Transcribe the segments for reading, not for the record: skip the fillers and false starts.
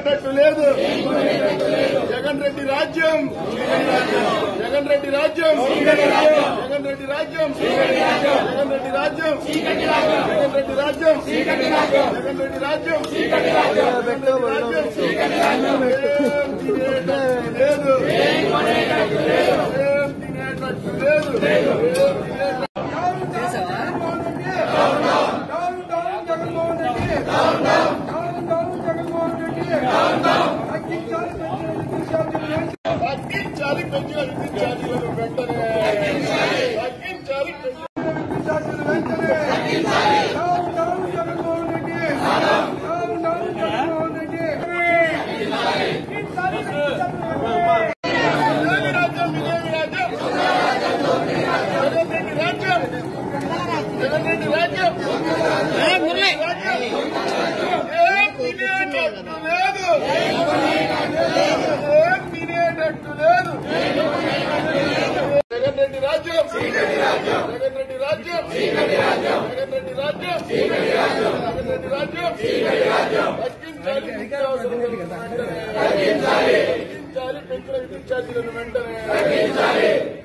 కొనేటట్టు లేదు. జగన్ రెడ్డి రాజ్యం, జగన్ రెడ్డి రాజ్యం, జగన్ రెడ్డి రాజ్యం, జగన్ రెడ్డి రాజ్యం, జగన్ రెడ్డి రాజ్యం, జగన్ రెడ్డి రాజ్యం, లేదు, లేదు. తగ్గించాలి పెంచిన విద్యుత్ ఛార్జీలను వెంటనే, తగ్గించాలి విద్యుత్ ఛార్జీలు వెంటనే. జగన్ రెడ్డి రాజ్యం, తినేటట్టు లేదు. జగన్ రెడ్డి రాజ్యం, జగన్ రెడ్డి రాజ్యం, జగన్ రెడ్డి రాజ్యం, జగన్ రెడ్డి రాజ్యం. తగ్గించాలి పెంచిన విద్యుత్ ఛార్జీలను వెంటనే,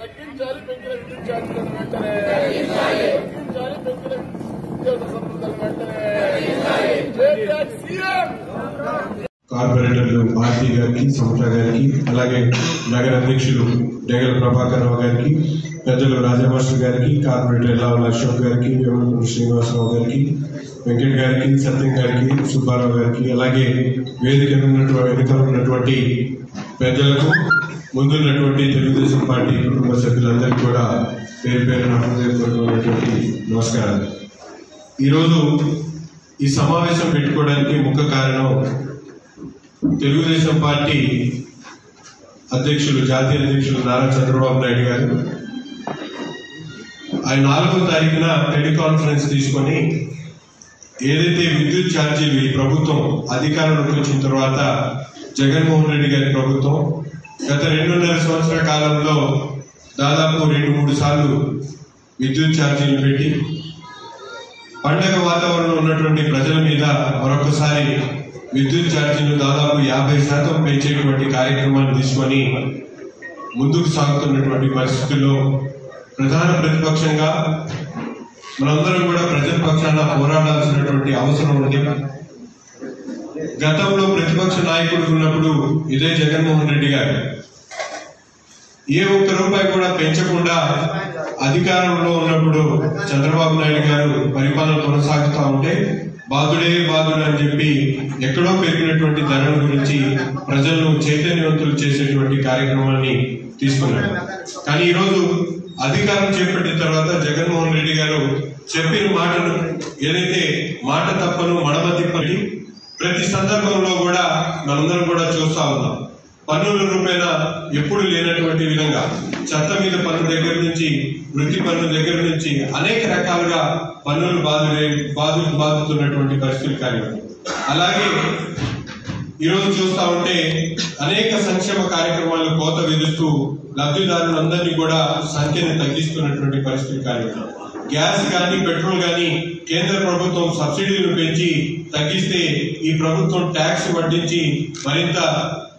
తగ్గించాలి పెంచిన విద్యుత్ ఛార్జీలను వెంటనే, తగ్గించాలి పెంచిన ఉద్యోగ సంస్థలను వెంటనే. కార్పొరేటర్లు భారతీ గారికి, సమత గారికి, అలాగే నగర అధ్యక్షులు డేగల ప్రభాకర్ రావు గారికి, పెద్దలు రాజామాస్టర్ గారికి, కార్పొరేటర్ ఎల్లావల అశోక్ గారికి, వేమూరు శ్రీనివాసరావు గారికి, వెంకట్ గారికి, సత్యం గారికి, సుబ్బారావు గారికి, అలాగే వేదిక వెనుకలు ఉన్నటువంటి పెద్దలకు, ముందున్నటువంటి తెలుగుదేశం పార్టీ కుటుంబ సభ్యులందరికీ కూడా పేరు పేరున హృదయపూర్వకమైనటువంటి నమస్కారాలు. ఈరోజు ఈ సమావేశం పెట్టుకోవడానికి ముఖ్య కారణం తెలుగుదేశం పార్టీ అధ్యక్షులు, జాతీయ అధ్యక్షులు నారా చంద్రబాబు నాయుడు గారు ఆయన 4వ తారీఖున టెలికాన్ఫరెన్స్ తీసుకొని ఏదైతే విద్యుత్ ఛార్జీలు ఈ ప్రభుత్వం అధికారంలోకి వచ్చిన తర్వాత జగన్మోహన్ రెడ్డి గారి ప్రభుత్వం గత 2.5 సంవత్సరాల కాలంలో దాదాపు 2-3 సార్లు విద్యుత్ ఛార్జీలు పెట్టి పండగ వాతావరణంలో ఉన్నటువంటి ప్రజల మీద మరొకసారి విద్యుత్ ఛార్జీలు దాదాపు 50% పెంచేటువంటి కార్యక్రమాన్ని తీసుకొని ముందుకు సాగుతున్నటువంటి పరిస్థితుల్లో ప్రధాన ప్రతిపక్షంగా మనందరం కూడా ప్రజల పక్షాన పోరాడాల్సినటువంటి అవసరం ఉంది. గతంలో ప్రతిపక్ష నాయకుడు ఉన్నప్పుడు ఇదే జగన్మోహన్ రెడ్డి గారు ఏ ఒక్క రూపాయి కూడా పెంచకుండా అధికారంలో ఉన్నప్పుడు చంద్రబాబు నాయుడు గారు పరిపాలన కొనసాగుతూ ఉంటే బాధుడే బాధుడు అని చెప్పి ఎక్కడో పెరిగినటువంటి ధరల గురించి ప్రజలను చైతన్యవంతులు చేసేటువంటి కార్యక్రమాన్ని తీసుకున్నారు. కానీ ఈరోజు అధికారం చేపట్టిన తర్వాత జగన్మోహన్ రెడ్డి గారు చెప్పిన మాటను ఏదైతే మాట తప్పను మడమ తిప్పని ప్రతి సందర్భంలో కూడా మనందరం కూడా చూస్తా ఉన్నాం. పన్నుల రూపేణ ఎప్పుడు లేనటువంటి విధంగా చెత్త మీద పన్ను దగ్గర నుంచి, వృత్తి పన్ను దగ్గర నుంచి అనేక రకాలుగా పన్నులు బాధుతున్నటువంటి పరిస్థితులు కానివ్వండి. అలాగే ఈరోజు చూస్తా ఉంటే అనేక సంక్షేమ కార్యక్రమాలు కోత విధిస్తూ లబ్ధిదారులందరినీ కూడా సంఖ్యను తగ్గిస్తున్నటువంటి పరిస్థితులు కానివ్వండి. గ్యాస్ కానీ, పెట్రోల్ కానీ కేంద్ర ప్రభుత్వం సబ్సిడీలను పెంచి తగ్గిస్తే ఈ ప్రభుత్వం ట్యాక్స్ వడ్డించి మరింత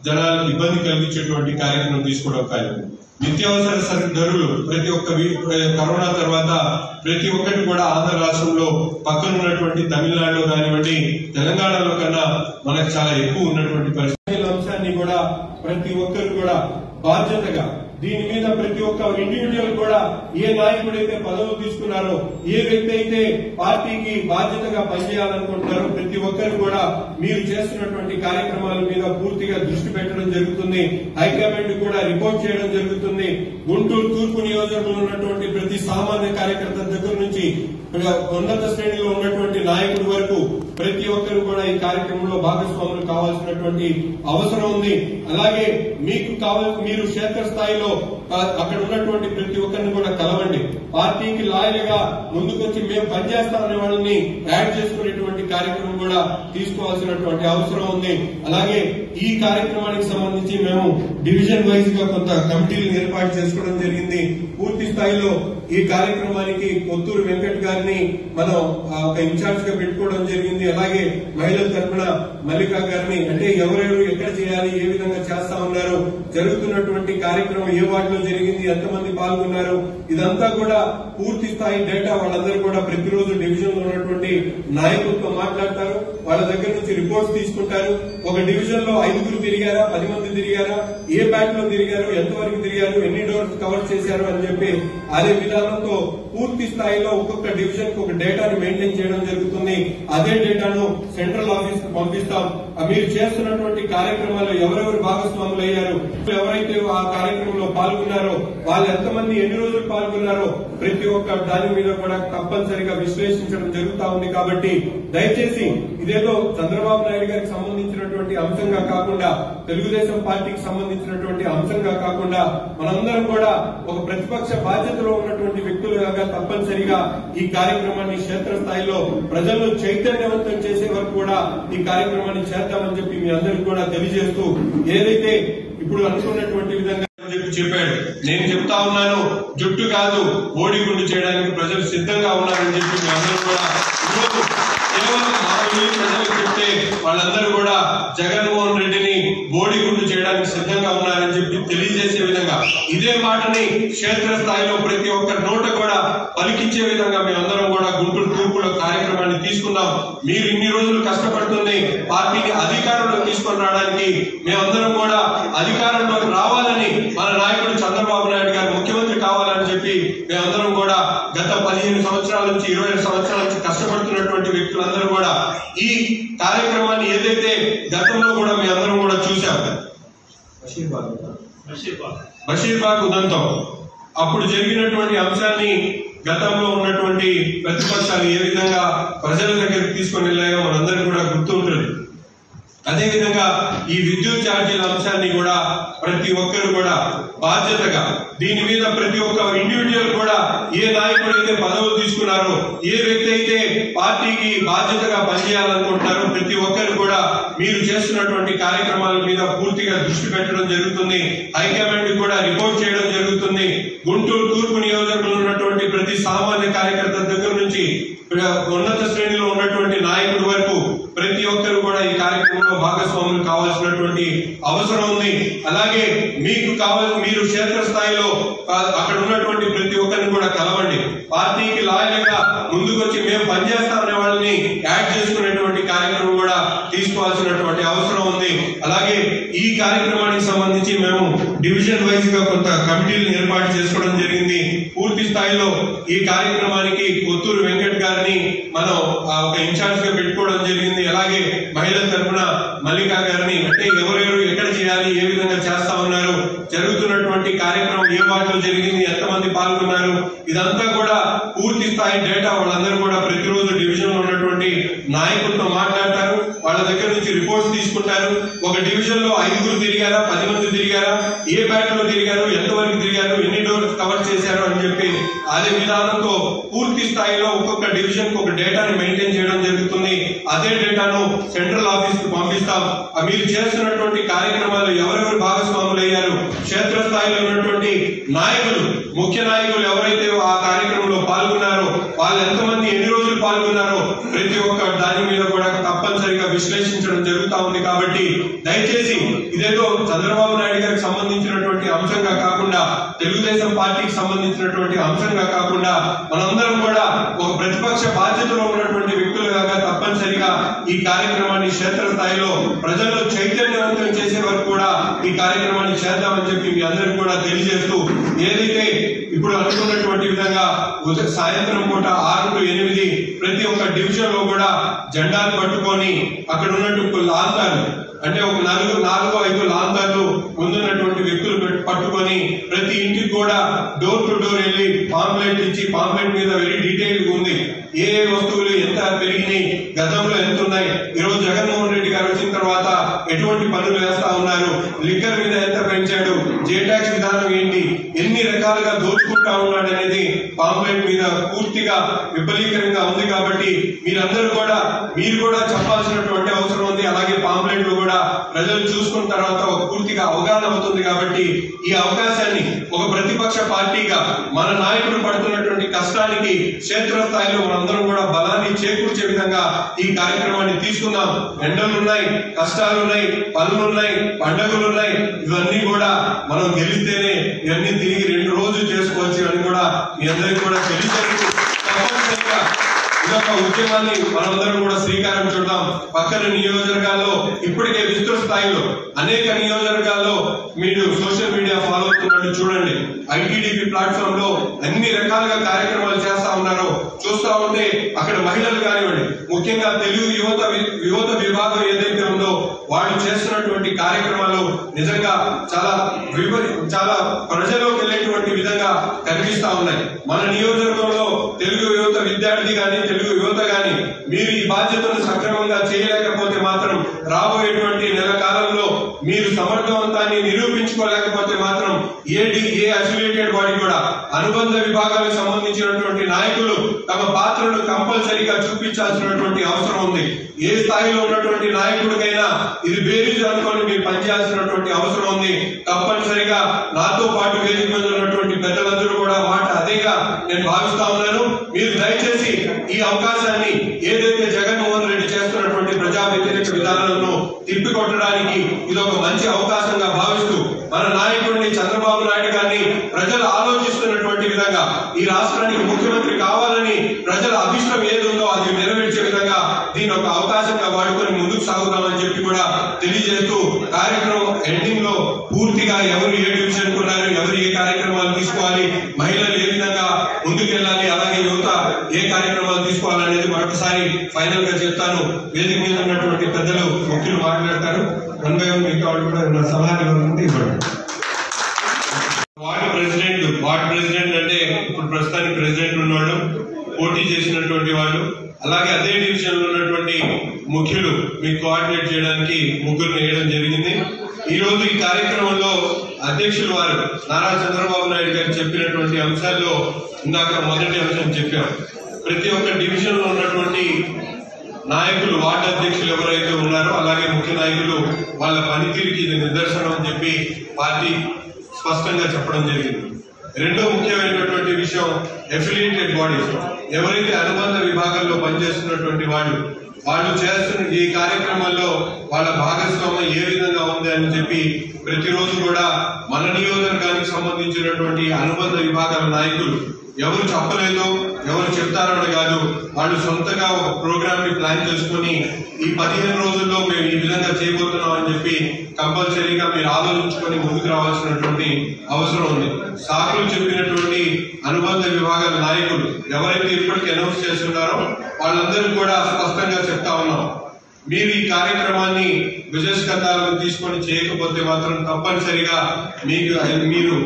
జనాలకు ఇబ్బంది కలిగించేటువంటి కార్యక్రమం తీసుకోవడం కానివ్వండి. నిత్యావసర ధరలు ప్రతి ఒక్క కరోనా తర్వాత ప్రతి ఒక్కటి కూడా ఆంధ్ర రాష్ట్రంలో పక్కన ఉన్నటువంటి తమిళనాడులో కానివ్వండి, తెలంగాణలో కన్నా మనకు చాలా ఎక్కువ ఉన్నటువంటి పరిస్థితుల అంశాన్ని కూడా ప్రతి ఒక్కరు కూడా బాధ్యతగా దీని మీద ప్రతి ఒక్క ఇండివిజువల్ కూడా ఏ నాయకుడైతే పదవులు తీసుకున్నారో, ఏ వ్యక్తి అయితే పార్టీకి బాధ్యతగా పనిచేయాలనుకుంటున్నారో ప్రతి ఒక్కరు కూడా మీరు చేస్తున్నటువంటి కార్యక్రమాల మీద పూర్తిగా దృష్టి పెట్టడం జరుగుతుంది. హైకమాండ్ కూడా రిపోర్ట్ చేయడం జరుగుతుంది. గుంటూరు తూర్పు నియోజకవర్గంలో ఉన్నటువంటి ప్రతి సామాన్య కార్యకర్త దగ్గర నుంచి ఉన్నత శ్రేణిలో ఉన్నటువంటి నాయకుడి వరకు ప్రతి ఒక్కరు కూడా ఈ కార్యక్రమంలో భాగస్వాములు కావాల్సినటువంటి అవసరం ఉంది. అలాగే మీకు మీరు క్షేత్రస్థాయిలో అక్కడ ఉన్నటువంటి ప్రతి ఒక్కరిని కూడా కలవండి. పార్టీకి లాయల్గా ముందుకొచ్చి మేము పనిచేస్తామనే వాళ్ళని యాడ్ చేసుకునేటువంటి కార్యక్రమం కూడా తీసుకోవాల్సినటువంటి అవసరం ఉంది. అలాగే ఈ కార్యక్రమానికి సంబంధించి మేము డివిజన్ వైజ్ గా కొంత కమిటీలను ఏర్పాటు చేసుకోవడం జరిగింది. పూర్తి స్థాయిలో ఈ కార్యక్రమానికి కొత్తూరు వెంకట్ గారిని మనం ఒక ఇన్ఛార్జ్ గా పెట్టుకోవడం జరిగింది. అలాగే మహిళల తరఫున మల్లికా గారిని అంటే ఎవరెవరు ఎక్కడ చేయాలి, ఏ విధంగా చేస్తా ఉన్నారు, జరుగుతున్నటువంటి కార్యక్రమం ఏ వార్డులో జరిగింది, ఎంతమంది పాల్గొన్నారు, ఇదంతా కూడా పూర్తి స్థాయి డేటా వాళ్ళందరూ కూడా ప్రతిరోజు డివిజన్ లో ఉన్నటువంటి నాయకులతో మాట్లాడతారు. వాళ్ళ దగ్గర నుంచి రిపోర్ట్స్ తీసుకుంటారు. ఒక డివిజన్ లో 5 తిరిగారా, 10 మంది తిరిగారా, ఏ బ్యాట్ లో తిరిగారు, ఎంతవరకు తిరిగారు, ఎన్ని డోర్స్ కవర్ చేశారు అని చెప్పి అదే విధానంతో పూర్తి స్థాయిలో ఒక్కొక్క డివిజన్ కు ఒక డేటాను మెయింటైన్ చేయడం జరుగుతుంది. అదే డేటాను సెంట్రల్ ఆఫీస్ కు పంపిస్తాం. మీరు చేస్తున్నటువంటి కార్యక్రమాల్లో ఎవరెవరు భాగస్వాములు అయ్యారు, ఎవరైతే ఆ కార్యక్రమంలో పాల్గొన్నారో వాళ్ళు ఎంతమంది ఎన్ని రోజులు పాల్గొన్నారో ప్రతి ఒక్క దాని మీద కూడా తప్పనిసరిగా విశ్లేషించడం జరుగుతా ఉంది. కాబట్టి దయచేసి ఇదేదో చంద్రబాబు నాయుడు గారికి సంబంధించినటువంటి అంశంగా కాకుండా, తెలుగుదేశం పార్టీకి సంబంధించినటువంటి అంశంగా కాకుండా మనందరం కూడా ఒక ప్రతిపక్ష బాధ్యతలో ఉన్నటువంటి వ్యక్తులుగా తప్పనిసరిగా ఈ కార్యక్రమాన్ని క్షేత్రస్థాయిలో ప్రజలను చైతన్యవంతం చేసే వరకు కూడా ఈ కార్యక్రమాన్ని చేద్దామని చెప్పి మీ అందరికీ కూడా తెలియజేస్తూ, ఏదైతే ఇప్పుడు అనుకున్నటువంటి విధంగా చెప్పాడు, నేను చెప్తా ఉన్నాను, జుట్టు కాదు బోడిగుండు చేయడానికి ప్రజలు సిద్ధంగా ఉన్నారని చెప్పి మీ అందరూ కూడా కేవలం ప్రజలకు చెప్తే వాళ్ళందరూ కూడా జగన్మోహన్ రెడ్డిని బోడిగుండు చేయడానికి సిద్ధంగా ఉన్నారని చెప్పి తెలియజేసే విధంగా ఇదే మాటని క్షేత్రస్థాయిలో ప్రతి ఒక్క నోట కూడా పలికించే విధంగా మేమందరం కూడా గుంటూరు తూర్పులో కార్యక్రమాన్ని తీసుకుందాం. మీరు ఇన్ని రోజులు కష్టపడుతుంది పార్టీని అధికారంలో తీసుకొని రావడానికి, మేమందరం కూడా అధికారంలోకి రావాలని, మన నాయకుడు చంద్రబాబు నాయుడు గారు ముఖ్యమంత్రి కావాలని చెప్పి మేమందరం కూడా గత 15 సంవత్సరాల నుంచి 20 సంవత్సరాల నుంచి కష్టపడుతున్నటువంటి వ్యక్తులందరూ కూడా ఈ కార్యక్రమాన్ని ఏదైతే గతంలో కూడా మీ అందరం కూడా చూశాం, బషీర్బాగ్ ఉదంతం అప్పుడు జరిగినటువంటి అంశాన్ని గతంలో ఉన్నటువంటి ప్రతిపక్షాలు ఏ విధంగా ప్రజల దగ్గరికి తీసుకొని వెళ్ళాయో మనందరికీ కూడా గుర్తుంటుంది. అదేవిధంగా ఈ విద్యుత్ ఛార్జీల అంశాన్ని కూడా ప్రతి ఒక్కరు కూడా బాధ్యతగా దీని మీద ప్రతి ఒక్క ఇండివిజువల్ కూడా ఏ నాయకుడు అయితే పదవులు తీసుకున్నారో, ఏ వ్యక్తి అయితే పార్టీకి బాధ్యతగా పనిచేయాలనుకుంటున్నారో ప్రతి ఒక్కరు కూడా మీరు చేస్తున్నటువంటి కార్యక్రమాల మీద పూర్తిగా దృష్టి పెట్టడం జరుగుతుంది. హైకమాండ్ కూడా రిపోర్ట్ చేయడం జరుగుతుంది. గుంటూరు తూర్పు నియోజకవర్గంలో ఉన్నటువంటి ప్రతి సామాన్య కార్యకర్త దగ్గర నుంచి ఉన్నత శ్రేణిలో ఉన్నటువంటి నాయకుడి వరకు ప్రతి ఒక్కరు కూడా ఈ కార్యక్రమంలో భాగస్వాములు కావాల్సినటువంటి అవసరం ఉంది. అలాగే మీకు కావాలి, మీరు క్షేత్రస్థాయిలో అక్కడ ఉన్నటువంటి ప్రతి ఒక్కరిని కూడా కలవండి. పార్టీకి లాయల్ గా ముందుకొచ్చి మేము పనిచేస్తామనే వాళ్ళని యాడ్ చేసుకునేటువంటి కార్యక్రమం కూడా తీసుకోవాల్సినటువంటి అవసరం ఉంది. అలాగే ఈ కార్యక్రమానికి సంబంధించి మేము డివిజన్ వైజ్ గా కొంత కమిటీలను ఏర్పాటు చేసుకోవడం జరిగింది. పూర్తి స్థాయిలో ఈ కార్యక్రమానికి కొత్తూరు వెంకట్ గారిని మనం ఒక ఇన్ఛార్జ్ గా పెట్టుకోవడం జరిగింది. అలాగే మహిళల తరఫున మల్లికా గారిని, అంటే ఎవరెవరు ఎక్కడ చేయాలి, ఏ విధంగా చేస్తా ఉన్నారు, జరుగుతున్నటువంటి కార్యక్రమం ఏ వార్డులో జరిగింది, ఎంతమంది పాల్గొన్నారు, ఇదంతా కూడా పూర్తి స్థాయి డేటా వాళ్ళందరూ కూడా ప్రతిరోజు డివిజన్ లో ఉన్నటువంటి నాయకులతో మాట్లాడతారు. వాళ్ళ దగ్గర నుంచి రిపోర్ట్స్ తీసుకుంటారు. ఒక డివిజన్ లో 5 తిరిగారా, 10 మంది తిరిగారా, ఏ బ్యాట్ లో తిరిగారు, ఎంతవరకు తిరిగారు, ఎన్ని డోర్స్ కవర్ చేశారు అని చెప్పి అదే విధానంతో పూర్తి స్థాయిలో ఒక్కొక్క డివిజన్ కు ఒక డేటాని మెయింటైన్ చేయడం జరుగుతుంది. అదే డేటాను సెంట్రల్ ఆఫీస్ కు పంపిస్తాం. మీరు చేస్తున్నటువంటి కార్యక్రమాలు ఎవరెవరు భాగస్వాములు అయ్యారు, క్షేత్రస్థాయిలో ఉన్నటువంటి నాయకులు, ముఖ్య నాయకులు ఎవరైతే ఆ కార్యక్రమంలో పాల్గొన్నారో వాళ్ళు ఎంతమంది ఎన్ని రోజులు పాల్గొన్నారో ప్రతి ఒక్క దాని మీద కూడా తప్పనిసరిగా విశ్లేషించడం జరుగుతా ఉంది. కాబట్టి దయచేసి ఇదేదో చంద్రబాబు నాయుడు గారికి సంబంధించినటువంటి అంశంగా కాకుండా, తెలుగుదేశం పార్టీకి సంబంధించినటువంటి అంశంగా కాకుండా మనందరం కూడా ఒక ప్రతిపక్ష బాధ్యతలో ఉన్నటువంటి వ్యక్తులుగా తప్పనిసరిగా ఈ కార్యక్రమాన్ని క్షేత్రస్థాయిలో ప్రజల్లో చైతన్యవంతం చేసే వరకు కూడా ఈ కార్యక్రమాన్ని చేద్దామని చెప్పి మీ అందరికీ కూడా తెలియజేస్తూ, ఏదైతే ఇప్పుడు అనుకున్నటువంటి విధంగా సాయంత్రం పూట 6 to 8 ప్రతి ఒక్క డివిజన్ లో కూడా జెండాలు పట్టుకొని అక్కడ ఉన్నట్టు లాంతారు, అంటే ఒక 4-5 లాంతార్లు ముందున్నటువంటి వ్యక్తులు పట్టుకొని ప్రతి ఇంటికి కూడా డోర్ టు డోర్ వెళ్ళి పాంప్లెట్ ఇచ్చి, పాంప్లెట్ మీద వెరీ డీటెయిల్ గా ఉంది ఏ వస్తువులు ఎంత పెరిగినాయి, గతంలో ఎంత ఉన్నాయి, ఈరోజు జగన్మోహన్ రెడ్డి గారు వచ్చిన తర్వాత ఎటువంటి పనులు వేస్తా ఉన్నారు, లిక్కర్ మీద ఎంత పెంచాడు, జే ట్యాక్స్ విధానం ఏంటి, ఎన్ని రకాలుగా దోచుకుంటా ఉన్నాడు అనేది పాంప్లెట్ మీద పూర్తిగా విఫలీకరంగా ఉంది. కాబట్టి మీరు కూడా చెప్పాల్సినటువంటి అవసరం ఉంది. అలాగే పాంప్లెట్ లో కూడా ప్రజలు చూసుకున్న తర్వాత ఒక పూర్తిగా అవగాహన అవుతుంది. కాబట్టి ఈ అవకాశాన్ని ఒక ప్రతిపక్ష పార్టీగా మన నాయకుడు పడుతున్నటువంటి కష్టానికి క్షేత్రస్థాయిలో మనందరం కూడా బలాన్ని చేకూర్చే విధంగా ఈ కార్యక్రమాన్ని తీసుకుందాం. ఎండలున్నాయి, కష్టాలున్నాయి, పనులున్నాయి, పండుగలున్నాయి. ఇవన్నీ కూడా మనం గెలిస్తేనే ఇవన్నీ తిరిగి 2 రోజులు చేసుకోవచ్చు అని కూడా మీ అందరికీ కూడా తెలియజేస్తూ తప్పనిసరిగా ఇదొక ఉద్యమాన్ని మనందరం కూడా శ్రీకారం చుడదాం. పక్కన నియోజకవర్గాల్లో ఇప్పటికే విస్తృత స్థాయిలో అనేక నియోజకవర్గాల్లో మీరు సోషల్ మీడియా ఫాలో అవుతున్నట్టు చూడండి. ఐటీడీపీ ప్లాట్ఫామ్ లో అన్ని రకాలుగా కార్యక్రమాలు చేస్తా ఉన్నారో చూస్తా ఉంటే అక్కడ మహిళలు కానివ్వండి, ముఖ్యంగా తెలుగు యువత విభాగం ఏదైతే ఉందో వాళ్ళు చేస్తున్నటువంటి కార్యక్రమాలు నిజంగా చాలా ప్రజల్లోకి వెళ్ళేటువంటి విధంగా కనిపిస్తా ఉన్నాయి. మన నియోజకవర్గంలో తెలుగు యువత విద్యార్థి గాని తెలుగు యువత గాని మీరు ఈ బాధ్యతను సక్రమంగా చేయలేకపోతే మాత్రం రాబోయేటువంటి నెల కాలంలో మీరు సమర్థవంతాన్ని నిరూపించుకోలేకపోతే మాత్రం ఏ అఫిలియేటెడ్ బాడీ కూడా అనుబంధ విభాగాలకు సంబంధించినటువంటి నాయకులు తమ పాత్రను కంపల్సరీగా చూపించాల్సినటువంటి అవసరం ఉంది. ఏ స్థాయిలో ఉన్నటువంటి నాయకుడికైనా ఇది బేరీజు అనుకొని మీరు పనిచేయాల్సినటువంటి అవసరం ఉంది. తప్పనిసరిగా నాతో పాటు వేదిక మీద ఉన్నటువంటి పెద్దలందరూ కూడా మాట అదేగా నేను భావిస్తా ఉన్నాను. మీరు దయచేసి ఈ అవకాశాన్ని ఏదైతే జగన్మోహన్ రెడ్డి చేస్తున్నటువంటి ప్రజా వ్యతిరేక విధానాలను తిప్పికొట్టడానికి ఇదొక మంచి అవకాశంగా భావిస్తూ మన నాయకుడిని చంద్రబాబు నాయుడు గారిని ప్రజలు ఆలోచిస్తున్నటువంటి విధంగా ఈ రాష్ట్రానికి ముఖ్యమంత్రి కావాలని ప్రజల అభిష్టం ఏది ఉందో అది నెరవేర్చే విధంగా దీని ఒక అవకాశంగా వాడుకొని ముందుకు సాగుదామని చెప్పి కూడా తెలియజేస్తూ కార్యక్రమం ఎండింగ్ లో పూర్తిగా ఎవరు ఏ డివిజన్ కున్నారు, ఎవరు ఏ కార్యక్రమాలు తీసుకోవాలి, మహిళలు ఏ విధంగా ముందుకెళ్లాలి, అలాగే యువత ఏ కార్యక్రమాలు తీసుకోవాలనేది మరొకసారి ఫైనల్ గా చెప్తాను. వేదిక మీద ఉన్నటువంటి పెద్దలు ముఖ్యులు మాట్లాడతారు. మిగతా వాళ్ళు కూడా నా సలహాలు ఉంటే ఇవ్వండి. వార్డ్ ప్రెసిడెంట్ అంటే ఇప్పుడు ప్రస్తుతానికి ప్రెసిడెంట్ ఉన్నవాళ్ళు, పోటీ చేసినటువంటి వాళ్ళు, అలాగే అదే డివిజన్ లో ఉన్నటువంటి ముఖ్యులు మీకు కోఆర్డినేట్ చేయడానికి 3 వేయడం జరిగింది. ఈ రోజు ఈ కార్యక్రమంలో అధ్యక్షులు వారు నారా చంద్రబాబు నాయుడు గారు చెప్పినటువంటి అంశాల్లో ఇందాక మొదటి అంశం చెప్పాం. ప్రతి ఒక్క డివిజన్ లో ఉన్నటువంటి నాయకులు, వార్డు అధ్యక్షులు ఎవరైతే ఉన్నారో అలాగే ముఖ్య నాయకులు వాళ్ళ పనితీరుకి ఇది నిదర్శనం అని చెప్పి పార్టీ స్పష్టంగా చెప్పడం జరిగింది. రెండో ముఖ్యమైనటువంటి విషయం అఫిలియేటెడ్ బాడీస్, ఎవరైతే అనుబంధ విభాగాల్లో పనిచేస్తున్నటువంటి వాళ్ళు చేస్తున్న ఈ కార్యక్రమాల్లో వాళ్ళ భాగస్వామ్యం ఏ విధంగా ఉంది అని చెప్పి ప్రతిరోజు కూడా మన నియోజకవర్గానికి సంబంధించినటువంటి అనుబంధ విభాగాల నాయకులు ఎవరు చెప్పలేదో ఎవరు చెప్తారో కాదు, వాళ్ళు సొంతగా ఒక ప్రోగ్రామ్ ని ప్లాన్ చేసుకుని ఈ 15 రోజుల్లో మేము ఈ విధంగా చేయబోతున్నాం అని చెప్పి కంపల్సరీగా మీరు ఆలోచించుకొని ముందుకు రావాల్సినటువంటి అవసరం ఉంది. సాకులు చెప్పినటువంటి అనుబంధ విభాగాల నాయకులు ఎవరైతే ఇప్పటికీ అనౌన్స్ చేస్తున్నారో వాళ్ళందరూ కూడా స్పష్టంగా చెప్తా ఉన్నాం, మీరు ఈ కార్యక్రమాన్ని విజయస్కంధాలను తీసుకొని చేయకపోతే మాత్రం తప్పనిసరిగా మీరు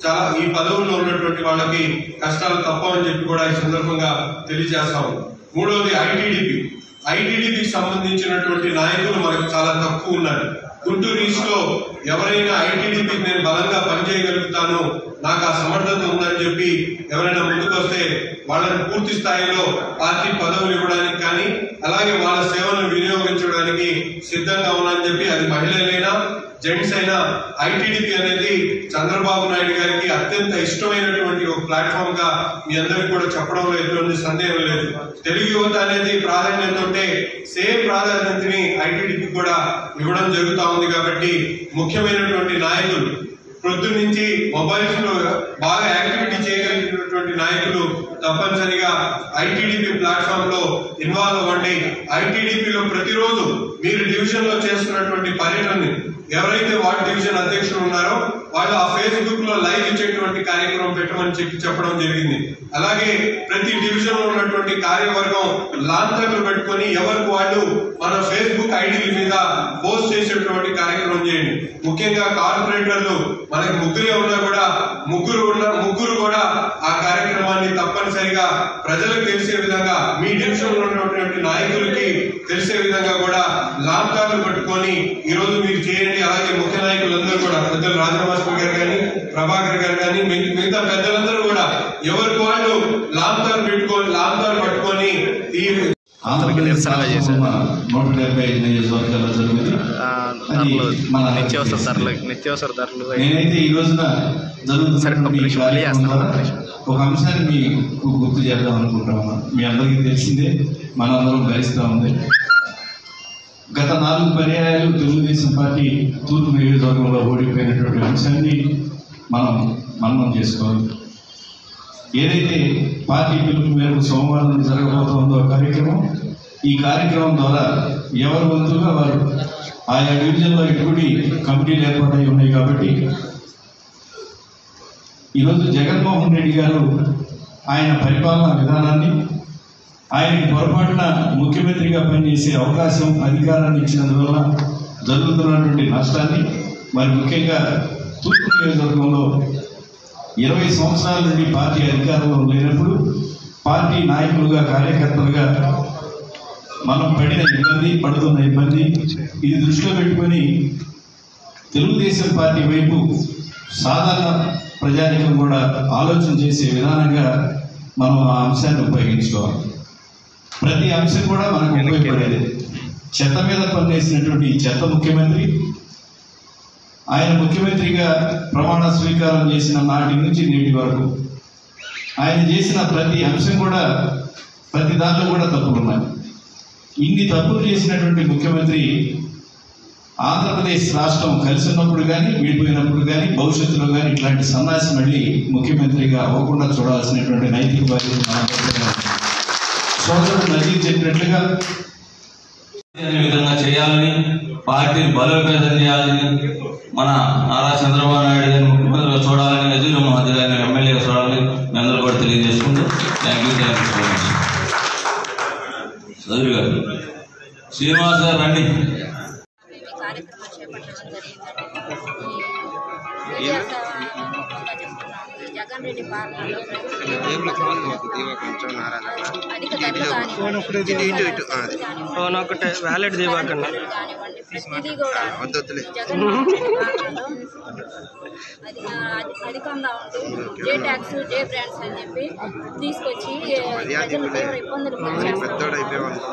చాలా ఈ పదవుల్లో ఉన్నటువంటి వాళ్ళకి కష్టాలు తప్పవని చెప్పి కూడా ఈ సందర్భంగా తెలియజేస్తాము. మూడవది ఐటీడీపీకి సంబంధించినటువంటి నాయకులు మనకు చాలా తక్కువ ఉన్నారు. గుంటూరు ఈస్ట్ లో ఎవరైనా ఐటీడీపీకి నేను బలంగా పనిచేయగలుగుతాను, నాకు ఆ సమర్థత ఉందని చెప్పి ఎవరైనా ముందుకొస్తే వాళ్ళని పూర్తి స్థాయిలో పార్టీ పదవులు ఇవ్వడానికి కానీ అలాగే వాళ్ళ సేవలను వినియోగించడానికి సిద్ధంగా ఉన్నారని చెప్పి, అది మహిళలైనా జెంట్స్ అయినా ఐటీడీపీ అనేది చంద్రబాబు నాయుడు గారికి అత్యంత ఇష్టమైనటువంటి ఒక ప్లాట్ఫామ్ గా మీ అందరికి కూడా చెప్పడంలో ఎటువంటి సందేహం లేదు. తెలుగు యువత అనేది ప్రాధాన్యత ఉంటే సేమ్ ప్రాధాన్యతని ఐటీడీపీ కూడా ఇవ్వడం జరుగుతూ ఉంది. కాబట్టి ముఖ్యమైనటువంటి నాయకులు ప్రొద్దు నుంచి మొబైల్స్ లో బాగా యాక్టివిటీ చేయగలిగినటువంటి నాయకులు తప్పనిసరిగా ఐటీడీపీ ప్లాట్ఫామ్ లో ఇన్వాల్వ్ అవ్వండి. ఐటీడీపీలో ప్రతిరోజు మీరు డివిజన్ లో చేస్తున్నటువంటి పర్యటనని ఎవరైతే వార్డు డివిజన్ అధ్యక్షులు ఉన్నారో వాళ్ళు ఆ ఫేస్బుక్ లో లైవ్ ఇచ్చేటువంటి కార్యక్రమం పెట్టమని చెప్పడం జరిగింది. అలాగే ప్రతి డివిజన్ లో ఉన్నటువంటి కార్యవర్గం లాంతర్లు పెట్టుకొని ఎవరికి వాళ్ళు మన ఫేస్బుక్ ఐడీల మీద పోస్ట్ చేసేటువంటి కార్యక్రమం చేయండి. ముఖ్యంగా కార్పొరేటర్లు మనకి ముగ్గురే ఉన్నా కూడా ముగ్గురు కూడా ఆ కార్యక్రమాన్ని తప్పనిసరిగా ప్రజలకు తెలిసే విధంగా, మీ డివిజన్ లో ఉన్నటువంటి నాయకులకి తెలిసే విధంగా కూడా లాంగ్ కార్డులు పట్టుకొని ఈ రోజు మీరు చేయండి. అలాగే ముఖ్య నాయకులందరూ కూడా, పెద్దలు రాజరామాస్వామి గారు కానీ, ప్రభాకర్ గారు కానీ, మిగతా పెద్దలందరూ కూడా ఎవరికి వాళ్ళు లాంగ్ కార్డు పట్టుకొని ఆంధ్రకి నిరసనగా చేశారు. 175 నియోజకవర్గాల్లో జరిగింది. నిత్యావసర ధరలు నేనైతే ఈ రోజున జరుగుతున్న ఒక అంశాన్ని మీకు గుర్తు చేద్దాం అనుకుంటాము. మీ అందరికీ తెలిసిందే, మనందరం భరిస్తూ ఉంది. గత 4 పర్యాయాలు తెలుగుదేశం పార్టీ తూర్పు నియోజకవర్గంలో ఓడిపోయినటువంటి అంశాన్ని మనం చేసుకోవాలి. ఏదైతే పార్టీ పిలుపు మేరకు సోమవారం జరగబోతుందో కార్యక్రమం, ఈ కార్యక్రమం ద్వారా ఎవరి వంతుగా వారు ఆయా డివిజన్లో ఎటువంటి కమిటీలు ఏర్పాటై ఉన్నాయి. కాబట్టి ఈరోజు జగన్మోహన్ రెడ్డి గారు ఆయన పరిపాలనా విధానాన్ని, ఆయనకి పొరపాటున ముఖ్యమంత్రిగా పనిచేసే అవకాశం, అధికారాన్ని ఇచ్చినందువల్ల జరుగుతున్నటువంటి నష్టాన్ని, మరి ముఖ్యంగా తూర్పు నియోజకవర్గంలో 20 సంవత్సరాల నుండి పార్టీ అధికారంలో లేనప్పుడు పార్టీ నాయకులుగా, కార్యకర్తలుగా మనం పడుతున్న ఇబ్బంది ఇది దృష్టిలో పెట్టుకొని తెలుగుదేశం పార్టీ వైపు సాధారణ ప్రజానికం కూడా ఆలోచన చేసే విధానంగా మనం ఆ అంశాన్ని ఉపయోగించుకోవాలి. ప్రతి అంశం కూడా మనకు ఉపయోగపడేది. చెత్త మీద పనిచేసినటువంటి చెత్త ముఖ్యమంత్రి, ఆయన ముఖ్యమంత్రిగా ప్రమాణ స్వీకారం చేసిన నాటి నుంచి నేటి వరకు ఆయన చేసిన ప్రతి అంశం కూడా, ప్రతి దాంట్లో కూడా తప్పులు ఉన్నాయి. ఇన్ని తప్పులు చేసినటువంటి ముఖ్యమంత్రి ఆంధ్రప్రదేశ్ రాష్ట్రం కలిసి ఉన్నప్పుడు కానీ, విడిపోయినప్పుడు కానీ, భవిష్యత్తులో కానీ ఇట్లాంటి సన్నాసి మళ్ళీ ముఖ్యమంత్రిగా అవ్వకుండా చూడాల్సినటువంటి నైతిక బాధ్యత సోదరుడు నజీర్ చెప్పినట్లుగా విధంగా చేయాలని, పార్టీని బలోపేతం చేయాలని, మన నారా చంద్రబాబు నాయుడు గారిని ముఖ్యమంత్రిగా చూడాలని, నజీర్ మహమ్మద్ గారిని ఎమ్మెల్యేగా చూడాలని మీ అందరూ కూడా తెలియజేసుకుంటూ థ్యాంక్ యూ సో మచ్. చదువు గారు, శ్రీనివాస్ గారు రండి. కార్యక్రమం చేపట్టడం జగన్ రెడ్డి పాలనలో అధిక ధరలు కానివ్వండి, ప్రతిదీ కూడా జగన్మోహన్ రెడ్డి పాలనలో అధికంగా ఉంది. జే ట్యాక్స్, జే బ్రాండ్స్ అని చెప్పి తీసుకొచ్చి ప్రజలు తీవ్ర ఇబ్బందులు పనిచేస్తారు.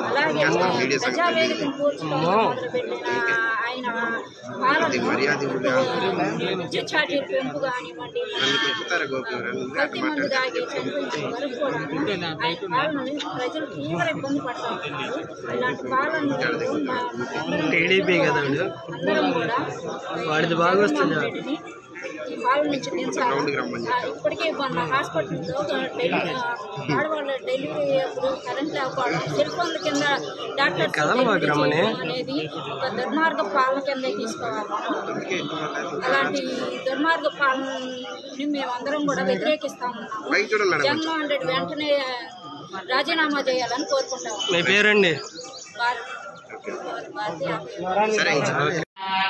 అలాగే ప్రజావేదికను కూర్చుకోవడం మొదలుపెట్టిన ఆయన పాలన ఛార్జీల పెంపు కానివ్వండి, కల్తీ మందు దాగి చనిపోయిన వరకు కూడా ఆయన పాలనని ప్రజలు తీవ్ర ఇబ్బంది పడుతున్నారు. ఇలాంటి పాలన అందరం కూడా వాడిది బాగా వస్తుంది. ఈ పాలన నుంచి ఇప్పటికే మన హాస్పిటల్లో ఆడవాళ్ళ డెలివరీ అప్పుడు కరెంట్ లేకపోవడం, సెల్ ఫోన్ల కింద డాక్టర్స్ అనేది ఒక దుర్మార్గ పాలన కింద తీసుకోవాలి. అలాంటి దుర్మార్గ పాలనని మేమందరం కూడా వ్యతిరేకిస్తా ఉన్నాము. జగన్మోహన్ రెడ్డి వెంటనే రాజీనామా చేయాలని కోరుకుంటాము. మీ పేరండి?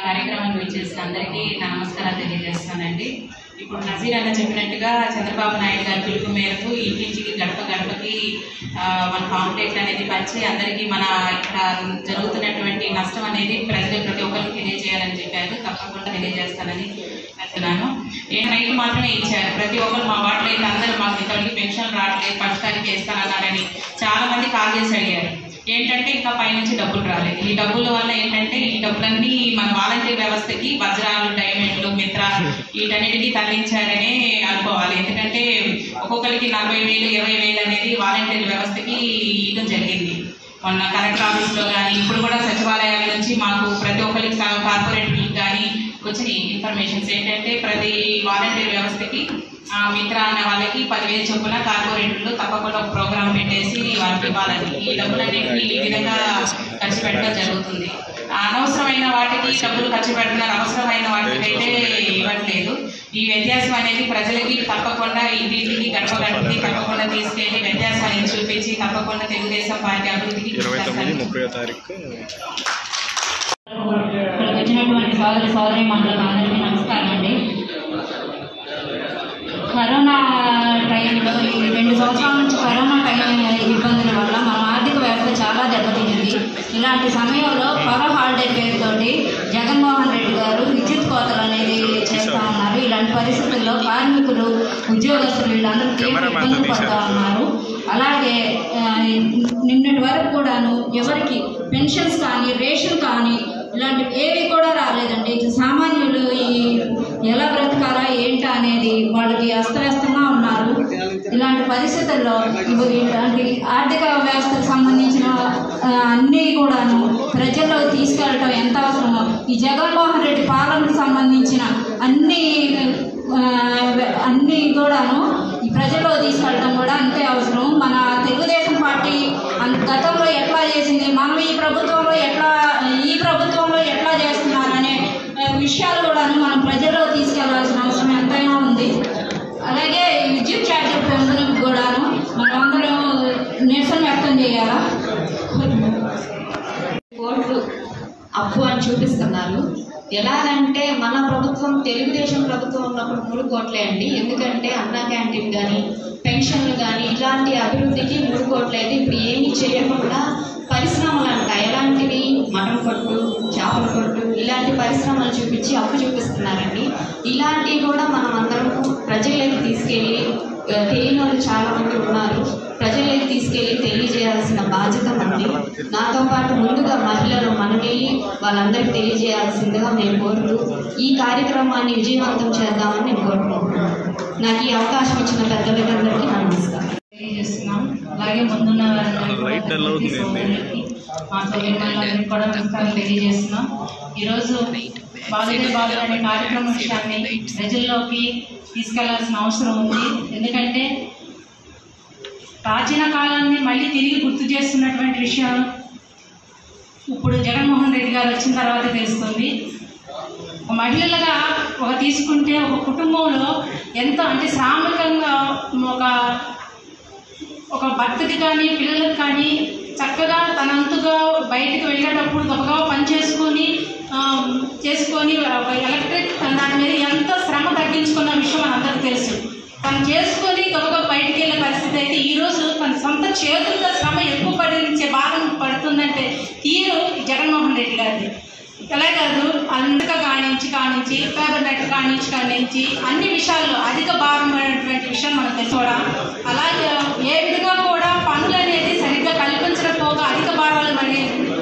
కార్యక్రమానికి వచ్చేసిన అందరికీ నమస్కారాలు తెలియజేస్తానండి. ఇప్పుడు నజీర్ అన్న చెప్పినట్టుగా చంద్రబాబు నాయుడు గారి పిలుపు మేరకు ఇంటింటికి గడప గడపకి మన కాంప్లెక్ట్ అనేది పంచి అందరికీ మన ఇక్కడ జరుగుతున్నటువంటి నష్టం అనేది ప్రజలు ప్రతి ఒక్కరికి తెలియజేయాలని చెప్పారు. తప్పకుండా తెలియజేస్తానని చెప్తున్నాను. రైతు మాత్రమే ఇచ్చారు. ప్రతి ఒక్కరు మా వాటిలో అయితే అందరూ మాకు ఇంతవరకు పెన్షన్ రావట్లేదు, పరిష్కారం చేస్తానన్నారని చాలా మంది కాల్ చేసి అడిగారు. ఏంటంటే ఇంకా పైనుంచి డబ్బులు రాలేదు. ఈ డబ్బుల వల్ల ఏంటంటే ఈ డబ్బులన్నీ మన వాలంటీర్ వ్యవస్థకి వజ్రాలు, డైమండ్లు, మిత్ర వీటన్నిటికీ తరలించారనే అనుకోవాలి. ఎందుకంటే ఒక్కొక్కరికి 40,000, 20,000 అనేది వాలంటీర్ వ్యవస్థకి ఇవ్వడం జరిగింది. మొన్న కలెక్టర్ ఆఫీస్లో కానీ, ఇప్పుడు కూడా సచివాలయాల నుంచి మాకు ప్రతి ఒక్కరికి కార్పొరేటర్లకు కానీ వచ్చిన ఇన్ఫర్మేషన్స్ ఏంటంటే ప్రతి వాలంటీర్ వ్యవస్థకి మిత్ర అన్న వాళ్ళకి 10,000 చొప్పున కార్పొరేటర్లు తప్పకుండా ఒక ప్రోగ్రాం పెట్టేసి వాళ్ళకి ఇవ్వాలని, ఈ డబ్బులన్నింటినీ ఈ విధంగా ఖర్చు పెట్టడం జరుగుతుంది. అనవసరమైన వాటికి డబ్బులు ఖర్చు పెడుతున్నారు, అవసరమైన వాటికైతే ఇవ్వట్లేదు. ఈ వ్యత్యాసం అనేది ప్రజలకి తప్పకుండా ఇంటింటికి గడప గడపకి తప్పకుండా తీసుకెళ్లి వ్యత్యాసాన్ని చూపించి తప్పకుండా తెలుగుదేశం పార్టీ అభివృద్ధికి ఉన్నటువంటి సోదరీమణులకు అందరికీ నమస్కారం అండి. కరోనా టైంలో ఈ 2 సంవత్సరాల నుంచి కరోనా టైం ఇబ్బందుల వల్ల మన ఆర్థిక వ్యవస్థ చాలా దెబ్బతింది. ఇలాంటి సమయంలో పవర్ హాలిడే పేరుతోటి జగన్మోహన్ రెడ్డి గారు విద్యుత్ కోతలు అనేది చేస్తూ ఉన్నారు. ఇలాంటి పరిస్థితుల్లో కార్మికులు, ఉద్యోగస్తులు వీళ్ళందరూ తీవ్ర ఇబ్బందులు పడుతూ ఉన్నారు. అలాగే నిన్నటి వరకు కూడాను ఎవరికి పెన్షన్స్ కానీ, రేషన్ కానీ ఇలాంటివి ఏవి కూడా రాలేదండి. సామాన్యులు ఎలా బ్రతకాలా ఏంటా అనేది వాళ్ళకి అస్తవ్యస్తంగా ఉన్నారు. ఇలాంటి పరిస్థితుల్లో ఇలాంటి ఆర్థిక వ్యవస్థకు సంబంధించిన అన్నీ కూడాను ప్రజల్లో తీసుకెళ్ళటం ఎంత అవసరమో, ఈ జగన్మోహన్ రెడ్డి పాలనకు సంబంధించిన అన్నీ కూడాను ఈ ప్రజల్లో తీసుకెళ్ళడం కూడా అంతే అవసరం. మన తెలుగుదేశం పార్టీ గతంలో ఎట్లా చేసింది, మనం ఈ ప్రభుత్వంలో ఎట్లా చేస్తున్నారనే విషయాలు కూడాను మనం ప్రజల్లో తీసుకెళ్లాల్సిన అవసరం ఎంతైనా ఉంది. అలాగే విద్యుత్ ఛార్జీల పెంపునకు కూడాను మనం అందరం నిరసన వ్యక్తం చేయాలా. కోట్లు అప్పు అని చూపిస్తున్నారు. ఎలాగంటే మన ప్రభుత్వం, తెలుగుదేశం ప్రభుత్వం ఉన్నప్పుడు 3 కోట్లే అండి. ఎందుకంటే అన్నా క్యాంటీన్ కానీ, పెన్షన్లు కానీ ఇలాంటి అభివృద్ధికి 3 కోట్లు అయితే ఇప్పుడు ఏమీ చేయకుండా పరిశ్రమలు అంట, ఎలాంటివి మటన్ కొట్టు, చేపల కొట్టు ఇలాంటి పరిశ్రమలు చూపించి అప్పు చూపిస్తున్నారండి. ఇలాంటివి కూడా మనం అందరం ప్రజల్లోకి తీసుకెళ్ళి, తెలియని వాళ్ళు చాలా మంది ఉన్నారు, ప్రజల్లోకి తీసుకెళ్ళి తెలియజేయాల్సిన బాధ్యత ఉంది. నాతో పాటు ముందుగా మహిళలు మనం వెళ్ళి వాళ్ళందరికీ తెలియజేయాల్సిందిగా నేను కోరుతూ ఈ కార్యక్రమాన్ని విజయవంతం చేద్దామని నేను కోరుకుంటున్నాను. నాకు ఈ అవకాశం ఇచ్చిన పెద్దలందరికీ నమస్కారం తెలియజేస్తున్నాం. అలాగే ముందున్న వారందరికీ మా సోదరులందరికీ కూడా నమస్కారం తెలియజేస్తున్నాం. ఈరోజు బాలుడే బాలు అనే కార్యక్రమం విషయాన్ని ప్రజల్లోకి తీసుకెళ్లాల్సిన అవసరం ఉంది. ఎందుకంటే ప్రాచీన కాలాన్ని మళ్ళీ తిరిగి గుర్తు చేస్తున్నటువంటి విషయం ఇప్పుడు జగన్మోహన్ రెడ్డి గారు వచ్చిన తర్వాత తెలుస్తుంది. మహిళలుగా తీసుకుంటే ఒక కుటుంబంలో ఎంతో అంటే శ్రామికంగా ఒక భర్తకి కానీ, పిల్లలకు కానీ చక్కగా తనంతుగా బయటకు వెళ్ళేటప్పుడు గొప్పగా పని చేసుకొని ఎలక్ట్రిక్ దాని మీద ఎంత శ్రమ తగ్గించుకున్న విషయం మనందరికీ తెలుసు. తను చేసుకొని గొప్పగా బయటికి వెళ్ళే పరిస్థితి అయితే ఈరోజు తన సొంత చేతులతో శ్రమ ఎక్కువ పడించే భారం పడుతుందంటే తీరు జగన్మోహన్ రెడ్డి గారిది. ఎలా కాదు, అంతక కానించి పేపర్ నెట్ కానించి అన్ని విషయాల్లో అధిక భారం పడినటువంటి విషయం మనకు తెలుసుకోవడం. అలాగే ఏ విధంగా కూడా పనులు అనేది సరిగ్గా కల్పించకపోగా అధిక భారాలు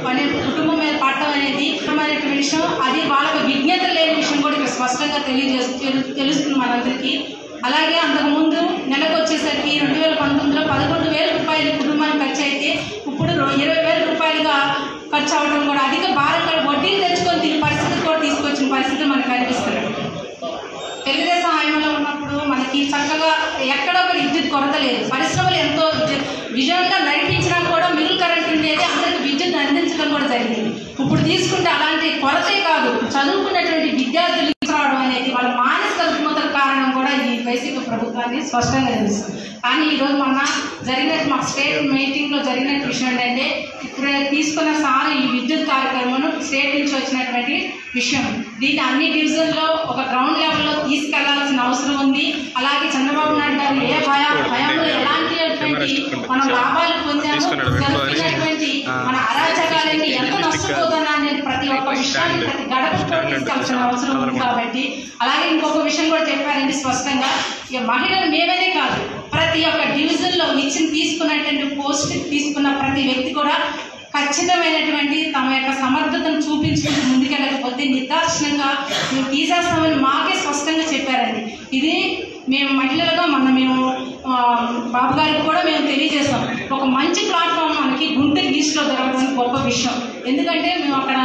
మన కుటుంబం మీద పడటం అనేది అనేటువంటి విషయం, అది వాళ్ళకి విజ్ఞత లేని విషయం కూడా ఇక్కడ స్పష్టంగా తెలుస్తుంది మనందరికీ. అలాగే అంతకుముందు నెలకు వచ్చేసరికి 2019లో 11,000 రూపాయలు కుటుంబానికి ఖర్చు అయితే ఇప్పుడు 20,000 రూపాయలుగా ఖర్చు అవడం కూడా అధిక భారంగా వడ్డీలు తెచ్చుకొని తినే పరిస్థితి కూడా తీసుకొచ్చిన పరిస్థితులు మనకు కనిపిస్తున్నాయి. తెలుగుదేశం హయాంలో ఉన్నప్పుడు మనకి చక్కగా ఎక్కడ ఒక విద్యుత్ కొరత లేదు. పరిశ్రమలు ఎంతో విజయంగా నడిపించినా కూడా మిగులు కరెంట్ ఉండేది, అందరికి విద్యుత్ అందించడం కూడా జరిగింది. ఇప్పుడు తీసుకుంటే అలాంటి కొరతే కాదు, చదువుకున్నటువంటి విద్యార్థులు రావడం అనేది వాళ్ళ మానసిక రుగ్మతల కారణం కూడా ఈ వైసీపీ ప్రభుత్వాన్ని స్పష్టంగా తెలుస్తుంది. కానీ ఈరోజు మా స్టేట్ మీటింగ్లో జరిగిన విషయం ఏంటంటే ఇప్పుడు తీసుకున్న సార్ ఈ విద్యుత్ కార్యక్రమం స్టేట్ నుంచి వచ్చినటువంటి విషయం. దీన్ని అన్ని డివిజన్లో ఒక గ్రౌండ్ లెవెల్లో తీసుకెళ్లాల్సిన అవసరం ఉంది. అలాగే చంద్రబాబు నాయుడు గారు ఏ భయాంలో ఎలాంటి మనం లాభాలు పొందాము, జరిగినటువంటి మన అరాచకాలన్నీ ఎంత నష్టపోతున్నా అనేది ప్రతి ఒక్క విషయాన్ని ప్రతి గడపతో తీసుకెళ్లాల్సిన అవసరం ఉంది. కాబట్టి అలాగే ఇంకొక విషయం కూడా చెప్పారండి స్పష్టంగా, మహిళలు మేమేనే కాదు ప్రతి ఒక్క డివిజన్లో తీసుకున్నటువంటి పోస్ట్ తీసుకున్న ప్రతి వ్యక్తి కూడా ఖచ్చితమైనటువంటి తమ యొక్క సమర్థతను చూపించుకుంటూ ముందుకెళ్ళకపోతే నిర్దాక్షిణ్యంగా మేము తీసేస్తామని మాకే స్పష్టంగా చెప్పారండి. ఇది మేము మహిళలుగా మేము బాబు గారికి కూడా మేము తెలియజేస్తాం. ఒక మంచి ప్లాట్ఫామ్ మనకి గుంటూరు ఈస్ట్లో దొరకడం గొప్ప విషయం. ఎందుకంటే మేము అక్కడ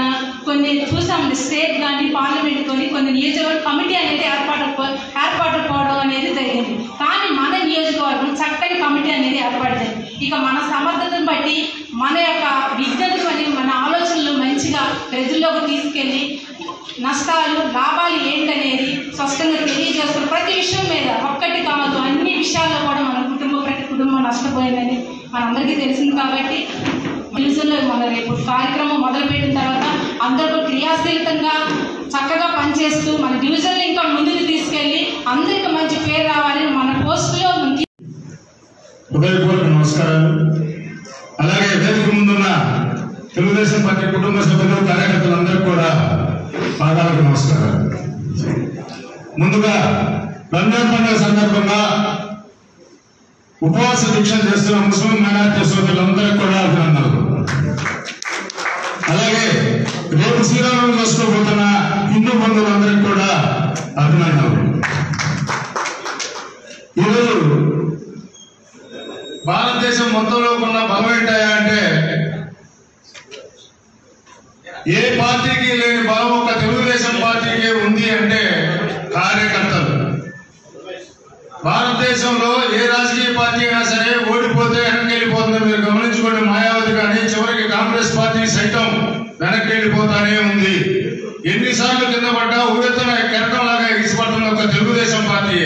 కొన్ని చూసామండి, స్టేట్ కానీ పార్లమెంట్ కొన్ని నియోజకవర్గ కమిటీ అనేది ఏర్పాటుకోవడం అనేది జరిగింది. కానీ మన నియోజకవర్గం చక్కని కమిటీ అనేది ఏర్పడింది. ఇక మన సమర్థతను బట్టి మన యొక్క విజ్ఞతను బట్టి మన ఆలోచనలు మంచిగా ప్రజల్లోకి తీసుకెళ్ళి నష్టాలు లాభాలు ఏంటనేది స్పష్టంగా తెలియజేస్తున్న ప్రతి విషయం మీద ఒక్కటి కాదు అన్ని విషయాల్లో కూడా ప్రతి కుటుంబం నష్టపోయిందని మనందరికీ తెలిసింది. కాబట్టి డివిజన్లో మన రేపు కార్యక్రమం మొదలుపెట్టిన తర్వాత అందరూ క్రియాశీలకంగా చక్కగా పనిచేస్తూ మన డివిజన్ ఇంకా ముందుకు తీసుకెళ్ళి అందరికి మంచి పేరు రావాలని మన పోస్టులో హృదయపూర్వక నమస్కారాలు. అలాగే వేదిక ముందున్న తెలుగుదేశం పార్టీ కుటుంబ సభ్యులు కార్యకర్తలందరికీ కూడా పాదాలకు నమస్కారాలు. ముందుగా రంజాన్ పండుగ సందర్భంగా ఉపవాస దీక్ష చేస్తున్న ముస్లిం మైనారిటీ సోదరులందరికీ కూడా అభినందనలు. అలాగే రేపు శ్రీరామం చేసుకోబోతున్న హిందూ బంధువులందరికీ కూడా అభినందనలు. ఈరోజు భారతదేశం మొత్తంలో ఉన్న బలం ఏంటయా అంటే ఏ పార్టీకి లేని బలం ఒక తెలుగుదేశం పార్టీకే ఉంది అంటే కార్యకర్తలు. భారతదేశంలో ఏ రాజకీయ పార్టీ అయినా సరే ఓడిపోతే వెనక్కి వెళ్ళిపోతుంది. మీరు గమనించుకోండి, మాయావతి కానీ చివరికి కాంగ్రెస్ పార్టీ సైతం వెనక్కి వెళ్ళిపోతానే ఉంది. ఎన్నిసార్లు కింద పడ్డా ఉవ్వెత్తున కెరటంలాగా ఎగిసిపడుతున్న ఒక తెలుగుదేశం పార్టీ.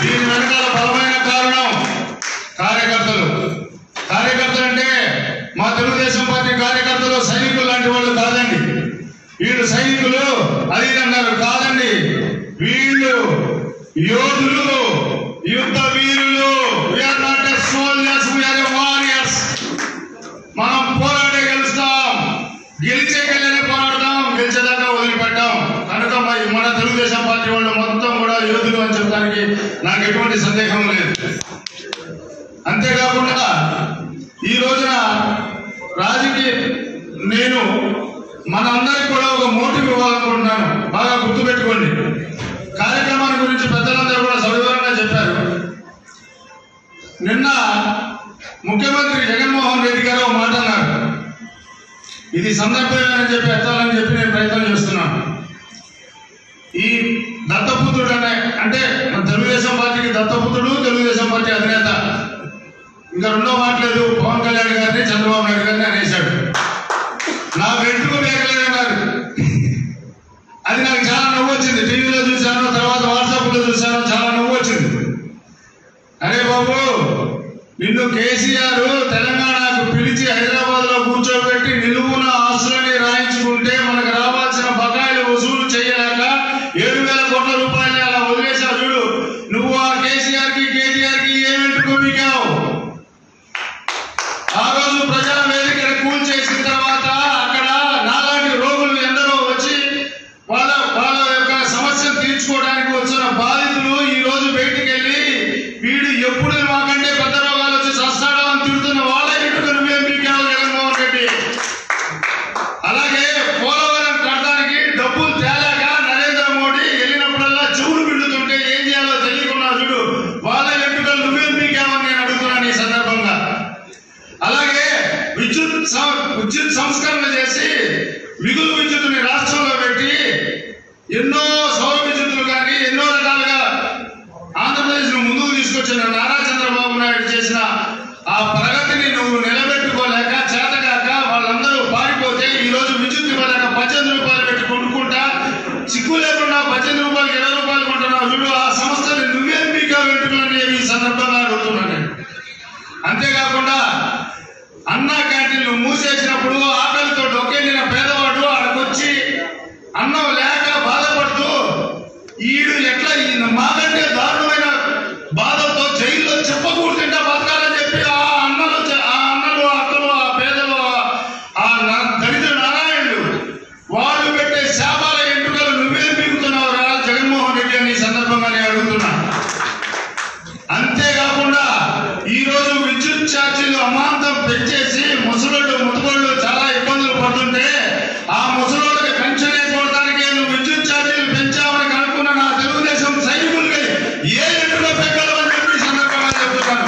దీని వెనకాల బలమైన కారణం కార్యకర్తలు. కార్యకర్తలు అంటే మా తెలుగుదేశం పార్టీ కార్యకర్తలు సైనికులు లాంటి వాళ్ళు కాదండి. వీళ్ళు సైనికులు అది అన్నారు కాదండి, వీళ్ళు యోధులు, యుద్ధ వీరులు. We are not a soldiers, we are a warriors. మనం పోరాడే గెలుస్తాం, గెలిచేకెళ్ళనే పోరాడతాం, గెలిచేదాకా వదిలిపెట్టాం. కనుక మన తెలుగుదేశం పార్టీ వాళ్ళు మొత్తం కూడా యోధులు అని చెప్పడానికి నాకు ఎటువంటి సందేహం లేదు. అంతేకాకుండా ఈ రోజున రాజకీయ నేను మనందరికి కూడా ఒక మోటివ్ ఇవ్వాలనుకుంటున్నాను. బాగా గుర్తుపెట్టుకోండి. కార్యక్రమాన్ని గురించి పెద్దలందరూ కూడా సవివరంగా చెప్పారు. నిన్న ముఖ్యమంత్రి జగన్మోహన్ రెడ్డి గారు ఒక మాట అన్నారు. ఇది సందర్భమని చెప్పి ఎత్తాలని చెప్పి నేను ప్రయత్నం చేస్తున్నాను. ఈ దత్తపుత్రుడు అంటే మన తెలుగుదేశం పార్టీకి దత్తపుత్రుడు, తెలుగుదేశం పార్టీ అధినేత. ఇంకా రెండో మాట లేదు, పవన్ కళ్యాణ్ గారిని చంద్రబాబు నాయుడు గారిని అనేశాడు. నా వెంట్రుకు వేయగలేదన్నారు. అది నాకు చాలా నవ్వు వచ్చింది. టీవీలో చూశాను, తర్వాత వాట్సాప్లో చూశాను, చాలా నవ్వు వచ్చింది. అరే బాబు, నిన్ను కేసీఆర్ తెలంగాణకు పిలిచి హైదరాబాద్ లో కూర్చోబెట్టి నిలువున ఆస్తులని రాయించుకుంటే మనకు రావాల్సిన బకాయిలు వసూలు చేయలేక 7,000 కోట్ల రూపాయలు అలా వదిలేశావు చూడు. నువ్వు ఆ కేసీఆర్ కి కేటీఆర్ కి ఏమెంటుకు మీకావు. ఆ రోజు ప్రజా వేదికను కూల్ చేసిన తర్వాత అక్కడ నాలాంటి రోగులు ఎందరో వచ్చి వాళ్ళ యొక్క సమస్యను తీర్చుకోవడానికి వచ్చిన బాధితులు ఈ రోజు బయటికి వెళ్ళి వీడు ఎప్పుడు మాకంటే పెద్ద రోగాలు వచ్చి చస్తాడో అని తిడుతున్న వాళ్ళ ఇంటికి నువ్వేం పీకావు జగన్మోహన్ రెడ్డి. అలాగే పోలవరం కట్టడానికి డబ్బులు తేలాక నరేంద్ర మోడీ వెళ్ళినప్పుడల్లా చెవులు పిండుతుంటే ఏం చేయాలో తెలియకున్నా చూడు, వాళ్ళ ఎంపికలు నువ్వేం పీకావని నేను అడుగుతున్నాను ఈ సందర్భంగా. అలాగే విద్యుత్ సంస్కరణ చేసి మిగులు విద్యుత్తుని రాష్ట్రంలో పెట్టి ఎన్నో సౌర విద్యుత్తులు కానీ ఎన్నో రకాలుగా ఆంధ్రప్రదేశ్ ను ముందుకు తీసుకొచ్చిన నారా చంద్రబాబు నాయుడు చేసిన ఆ ప్రగతిని నువ్వు నిలబెట్టుకోలేక చేతగాక వాళ్ళందరూ పారిపోతే ఈ రోజు విద్యుత్ ఇవ్వలేక 18 రూపాయలు పెట్టి కొనుక్కుంటా సిగ్గు లేకుండా 18 రూపాయలకి 20 రూపాయలు కొంటున్నావు చూడు. ఆ సంస్థని నువ్వేం మీకా వెంటుకలని ఈ సందర్భంగా అడుగుతున్నాను నేను. అంతేకాకుండా అన్నా క్యాంటీన్లు మూసేసినప్పుడు ఆకలితో డొక్కెళ్ళిన పేదవాడు అక్కడికొచ్చి అన్నం లేక బాధపడుతూ ఈడు ఎట్లా మాకంటే దారుణమైన బాధతో జైల్లో చెప్పకూడదు బతకాలని చెప్పి ఆ అన్నలు అక్కలు ఆ పేదలు ఆ దరిద్ర నారాయణులు వాళ్ళు పెట్టే శాపాల ఎంటుకలు నువ్వేం పీకుతున్నావు రా జగన్మోహన్ రెడ్డి అని ఈ సందర్భంగా నేను అడుగుతున్నా. అంతేకాకుండా ఈ రోజు విద్యుత్ ఛార్జీలు అమాంతం పెంచేసి ముసలోళ్ళు ముతుగోళ్ళు చాలా ఇబ్బందులు పడుతుంటే ఆ ముసలోళ్ళకి పెన్షన్ వేసుకోవడానికి నువ్వు విద్యుత్ ఛార్జీలు పెంచామని కనుక్కున్న నా తెలుగుదేశం సైనికులకి ఏ ఎంటుగా పెంచాలని చెప్పి సందర్భంగా చెప్తున్నాను.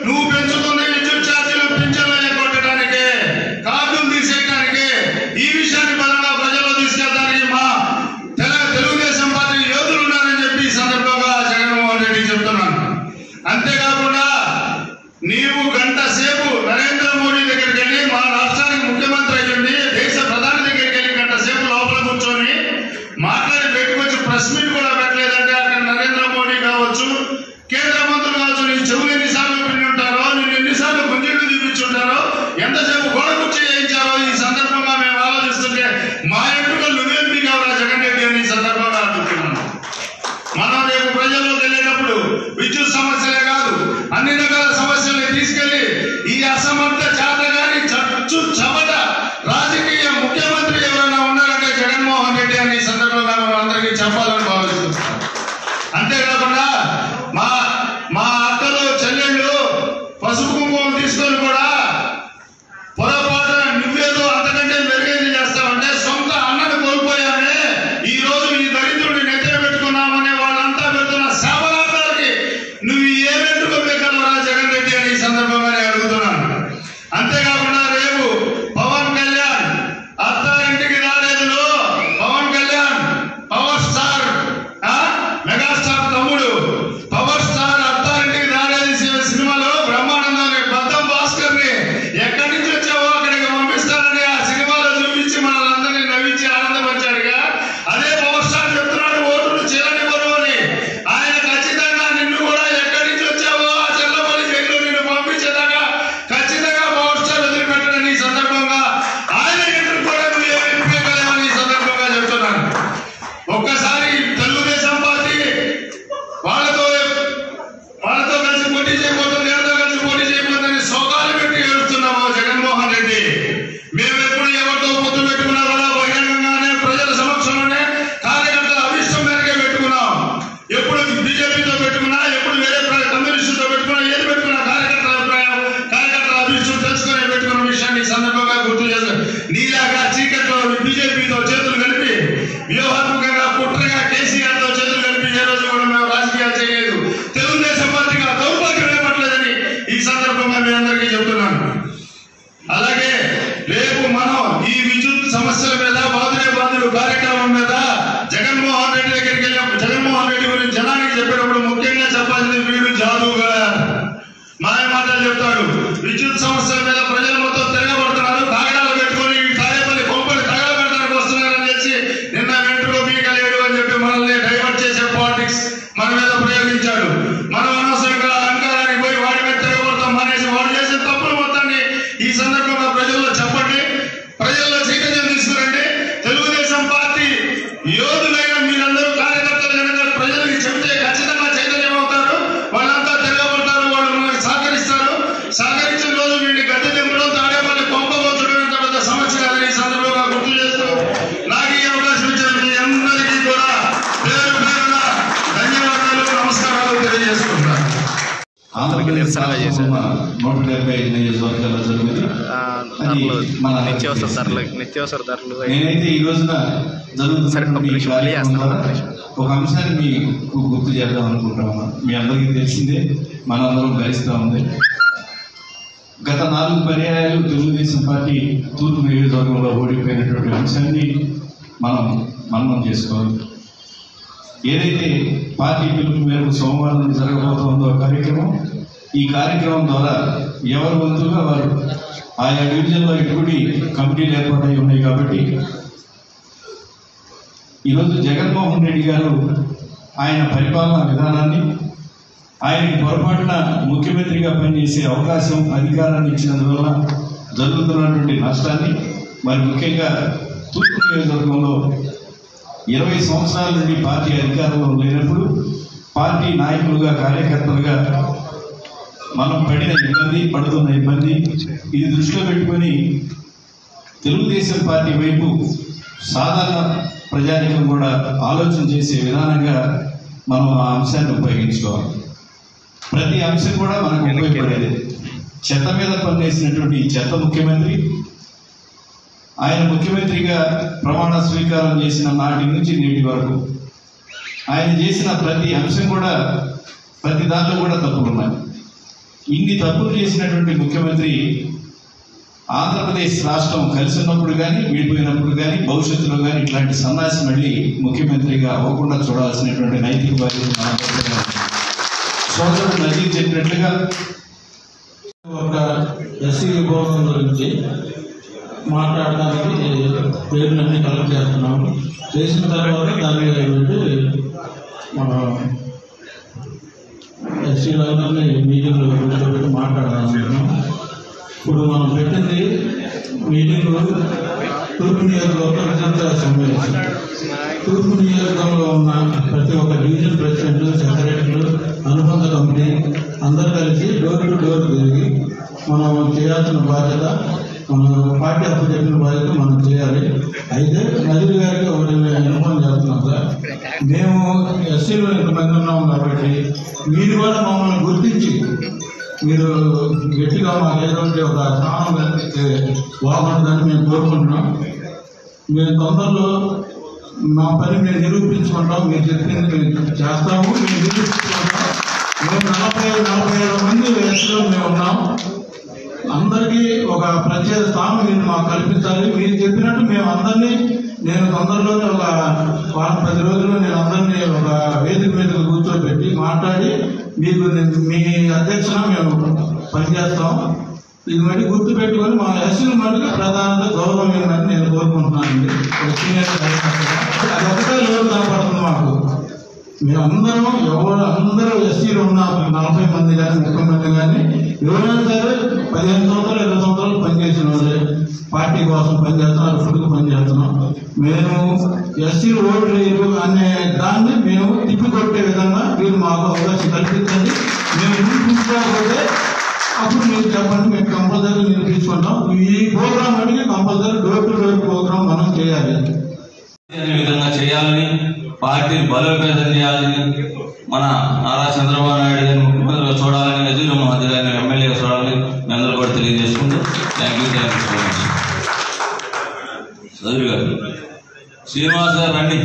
నువ్వు పెంచుతున్న విద్యుత్ ఛార్జీలు పింఛన్లు కొట్టడానికే, కార్డులు తీసేయడానికే. ఈ విషయాన్ని బలంగా మా ఎంట్రుకలు నువ్వేం పీకావురా జగన్ రెడ్డి అని ఈ సందర్భంగా అడుగుతున్నాను. మనం రేపు ప్రజల్లోకి వెళ్ళేటప్పుడు విద్యుత్ సమస్యలే కాదు అన్ని రకాల సమస్యల్ని తీసుకెళ్లి ఈ అసమర్థ చేతగాని చచ్చు చెమట రాజకీయ ముఖ్యమంత్రి ఎవరైనా ఉన్నారంటే జగన్మోహన్ రెడ్డి అని ఈ సందర్భంగా మనం అందరికీ చెప్పాలని భావిస్తున్నాం. అంతేకాకుండా మా అక్కలు చెల్లెళ్ళు పసుపు కుంకుమం తీసుకొని కూడా పొరపాటున నువ్వేదో అంతకంటే మెరుగైంది చేస్తామంటే సొంత అన్నను కోల్పోయామే ఈ రోజు ఈ దరిద్రుడిని నెత్తిన పెట్టుకున్నామనే వాళ్ళంతా పెడుతున్న శాపనార్థాలకి నువ్వు ఏ వెంట్రుక పెట్టగలవరా జగన్ రెడ్డి అని ఈ సందర్భంగానే అడుగుతున్నాను. అంతేకాకుండా రేపు పవన్ కళ్యాణ్ అత్తారింటికి రాలేదులో Pawan Kalyan power star megastar తమ్ముడు పవర్ స్టార్ అత్తారింటికి రాలేదు సినిమాలో బ్రహ్మానందాన్ని బద్దం భాస్కర్ ని ఎక్కడి నుంచి వచ్చావో అక్కడికి పంపిస్తారని ఆ సినిమాలో చూపించి మనల్ని నవ్వించి ఆనందపరిచాడుగా. అదే పవర్ స్టార్ చెప్తున్నాడు ఓటును చెల్లనివ్వరు అని. ఆయన ఖచ్చితంగా నిన్ను కూడా ఎక్కడి నుంచి వచ్చావో ఆ చెల్లపల్లి జైల్లో నిన్ను పంపించేదాకా ఖచ్చితంగా పవర్ స్టార్ వదిలిపెట్టడని ఈ సందర్భంగా ఆయన ఎదురు కూడా నువ్వు ఏమని ఈ సందర్భంగా చెప్తున్నాను. ఒక్కసారి తెలుగుదేశం పార్టీ వాళ్ళతో కలిసి పోటీ చేయబోతుంది ఎవరితో కలిసి పోటీ చేయబోతుందని సోకాలు పెట్టి ఏడుస్తున్నాము జగన్మోహన్ రెడ్డి. మేము ఎప్పుడు ఎవరితో పొత్తు పెట్టుకున్నా కూడా బహిరంగంగానే ప్రజల సమక్షంలోనే కార్యకర్తల అభిష్టం మేరకే పెట్టుకున్నాం. ఎప్పుడు బీజేపీతో పెట్టుకున్నా ఎప్పుడు వేరే కమ్యూనిస్టులతో పెట్టుకున్నా ఏది పెట్టుకున్నా కార్యకర్తల అభిప్రాయం కార్యకర్తల అభిష్టం తెలుసుకునే పెట్టుకున్న విషయాన్ని ఈ సందర్భంగా గుర్తు చేస్తాం. నీలాగా చీకట్లో బీజేపీతో చేతులు కలిపి వ్యూహాత్మకంగా కుట్రగా కేసీఆర్ తో చేతులు కలిపి ఏ రోజు కూడా మేము రాజకీయాలు చేయలేదు. తెలుగుదేశం పార్టీగా దౌర్భాగ్యం ఏర్పడలేదని ఈ సందర్భంగా మీ అందరికీ చెబుతున్నాను. అలాగే రేపు మనం ఈ విద్యుత్ సమస్యల మీద బాధుడు కార్యక్రమం మీద జగన్మోహన్ రెడ్డి దగ్గరికి వెళ్ళినప్పుడు జగన్మోహన్ రెడ్డి గురించి జనానికి చెప్పేటప్పుడు ముఖ్యంగా చెప్పాల్సింది వీడు జాదుగా మాయ మాటలు చెప్తాడు. విద్యుత్ సమస్యల మీద ప్రజలు మొత్తం తిరగబడుతున్నారు. కాగడాలు పెట్టుకొని తాడేపల్లి కొంపలు తగలబెట్టడానికి వస్తున్నారని చెప్పి నిన్న వెంట్రుకో పీకలేడు అని చెప్పి మనల్ని డైవర్ట్ చేసే పాలిటిక్స్ మన మీద ప్రయోగించాడు. మనం అనవసరంగా అహంకారానికి పోయి వాడి మీద తిరగబడతాం మానేసి వాడు చేసే తప్పుల మొత్తాన్ని ఈ సందర్భంగా ప్రజల్లో చెప్పండి, ప్రజల్లో చైతన్యం తీసుకురండి. తెలుగుదేశం పార్టీ యోధులైన మీరందరూ కార్యకర్తలు కనుక ప్రజలకు చెప్తే ఖచ్చితంగా చైతన్యం అవుతారు. వాళ్ళంతా తిరగబడతారు, వాళ్ళు మనకి సహకరిస్తారు. సహకరించిన రోజు వీడిని గద్దె తెంపడం తాడేపల్లి పంపబోచడం ఎంత పెద్ద సమస్య కాదని ఈ సందర్భంగా గుర్తు చేస్తూ నాకు ఈ అవకాశం ఇచ్చిన మీ అందరికీ కూడా పేరు పేరున ధన్యవాదాలు నమస్కారాలు తెలియజేసుకుంటాను. ఆంధ్రప్రదేశ్ 175 నియోజకవర్గాల్లో జరుగుతుంది. నిత్యావసర ధరలు నేనైతే ఈ రోజున జరుగుతున్న ఒక అంశాన్ని మీకు గుర్తు చేద్దాం అనుకుంటున్నాను. మీ అందరికీ తెలిసిందే, మనందరం భరిస్తూ ఉంది. గత 4 పర్యాయాలు తెలుగుదేశం పార్టీ తూర్పు నియోజకవర్గంలో ఓడిపోయినటువంటి అంశాన్ని మనం చేసుకోవాలి. ఏదైతే పార్టీ పిలుపు మేరకు సోమవారం జరగబోతుందో కార్యక్రమం, ఈ కార్యక్రమం ద్వారా ఎవరి వంతుగా వారు ఆయా డివిజన్లో ఎటువంటి కమిటీలు ఏర్పాటై ఉన్నాయి. కాబట్టి ఈరోజు జగన్మోహన్ రెడ్డి గారు ఆయన పరిపాలనా విధానాన్ని, ఆయనకి పొరపాటున ముఖ్యమంత్రిగా పనిచేసే అవకాశం అధికారాన్ని ఇచ్చినందువల్ల జరుగుతున్నటువంటి నష్టాన్ని, మరి ముఖ్యంగా తూర్పు నియోజకవర్గంలో 20 సంవత్సరాల నుండి పార్టీ అధికారంలో లేనప్పుడు పార్టీ నాయకులుగా కార్యకర్తలుగా మనం పడుతున్న ఇబ్బంది ఇది దృష్టిలో పెట్టుకొని తెలుగుదేశం పార్టీ వైపు సాధారణ ప్రజానికం కూడా ఆలోచన చేసే విధానంగా మనం ఆ అంశాన్ని ఉపయోగించుకోవాలి. ప్రతి అంశం కూడా మనకు ఉపయోగపడేది. చెత్త మీద పనిచేసినటువంటి చెత్త ముఖ్యమంత్రి, ఆయన ముఖ్యమంత్రిగా ప్రమాణ స్వీకారం చేసిన నాటి నుంచి నేటి వరకు ఆయన చేసిన ప్రతి అంశం కూడా ప్రతి దాంట్లో కూడా తప్పులు ఉన్నాయి. ఇన్ని తప్పులు చేసినటువంటి ముఖ్యమంత్రి ఆంధ్రప్రదేశ్ రాష్ట్రం కలిసి ఉన్నప్పుడు కానీ విడిపోయినప్పుడు కానీ భవిష్యత్తులో కానీ ఇట్లాంటి సన్నాసి మళ్ళీ ముఖ్యమంత్రిగా అవ్వకుండా చూడాల్సినటువంటి నైతిక బాధ్యత సోదరుడు నజీర్ చెప్పినట్లుగా ఒక ఎస్సీ విభాగం గురించి మాట్లాడడానికి పేర్లన్నీ కలెక్ట్ చేస్తున్నాము. చేసిన తర్వాత దాని మీద పెట్టి మన ఎస్సీలందరినీ మీటింగ్లో కూర్చోబెట్టి మాట్లాడాలనుకుంటున్నాం. ఇప్పుడు మనం పెట్టింది మీటింగ్ తూర్పు నియోజకవర్గ విజేత సమావేశం. తూర్పు నియోజకవర్గంలో ఉన్న ప్రతి ఒక్క డివిజన్ ప్రెసిడెంట్లు, సెక్రటరీలు, అనుబంధ కమిటీ అందరూ కలిసి డోర్ టు డోర్ తిరిగి మనం చేయాల్సిన బాధ్యత, మన పార్టీ అప్పు చెప్పిన బాధ్యత మనం చేయాలి. అయితే నజీర్ గారికి ఒకటి ఇన్ఫార్మ్ చేస్తున్నాం సార్, మేము ఎస్సీలో ఇంతమంది ఉన్నాం కాబట్టి మీరు కూడా మమ్మల్ని గుర్తించి మీరు గట్టిగా మాకు ఏదైతే ఒక స్థానం కల్పిస్తే బాగుంటుందని మేము కోరుకుంటున్నాం. మేము తొందరలో మా పని మేము నిరూపించుకుంటాం, మీరు చెప్పింది మేము చేస్తాము, మేము నిరూపించుకుంటాం. మేము 47 మంది ఎస్సీలో మేము ఉన్నాం. అందరికీ ఒక ప్రత్యేక స్థానం మీరు మాకు కల్పించాలి. మీరు చెప్పినట్టు మేము అందరినీ, నేను తొందరలోనే ఒక 10 రోజుల్లో నేను అందరినీ ఒక వేదిక మీద కూర్చోబెట్టి మాట్లాడి మీకు మీ అధ్యక్షన మేము పనిచేస్తాం. ఇది మట్టి గుర్తు పెట్టుకొని మా ఎస్సీల మటుకు ప్రధానంగా గౌరవం ఇవ్వాలని నేను కోరుకుంటున్నానండి. ఒక సీనియర్ అది ఒకటే లోటు కనపడుతుంది మాకు. మేమందరం అందరూ ఎస్సీలు ఉన్నాం, 40 మంది కానీ 30 మంది కానీ ఎవరైనా సరే 15 సంవత్సరాలు 20 సంవత్సరాలు పనిచేసిన వాళ్ళే పార్టీ కోసం పనిచేస్తున్నాం, అప్పుడుకు పనిచేస్తున్నాం. మేము ఎస్సీలు ఓట్లు వేయరు అనే దాన్ని మేము తిప్పికొట్టే విధంగా మీరు మాకు అవకాశం కల్పించండి. మేము నిరూపించుకోకపోతే అప్పుడు మీరు చెప్పండి, మేము కంపల్సరీ నిరూపించుకుంటాం. ఈ ప్రోగ్రామ్ అడిగి compulsory door to door programme మనం చేయాలి. విధంగా చేయాలని, పార్టీని బలోపేతం చేయాలని, మన నారా చంద్రబాబు నాయుడు గారిని ముఖ్యమంత్రిగా చూడాలని, నజీర్ మహమ్మద్ గారిని ఎమ్మెల్యేగా చూడాలని మీ అందరూ కూడా తెలియజేసుకుంటూ thank you so much. Nazeer గారు, శ్రీనివాస్ గారు రండి.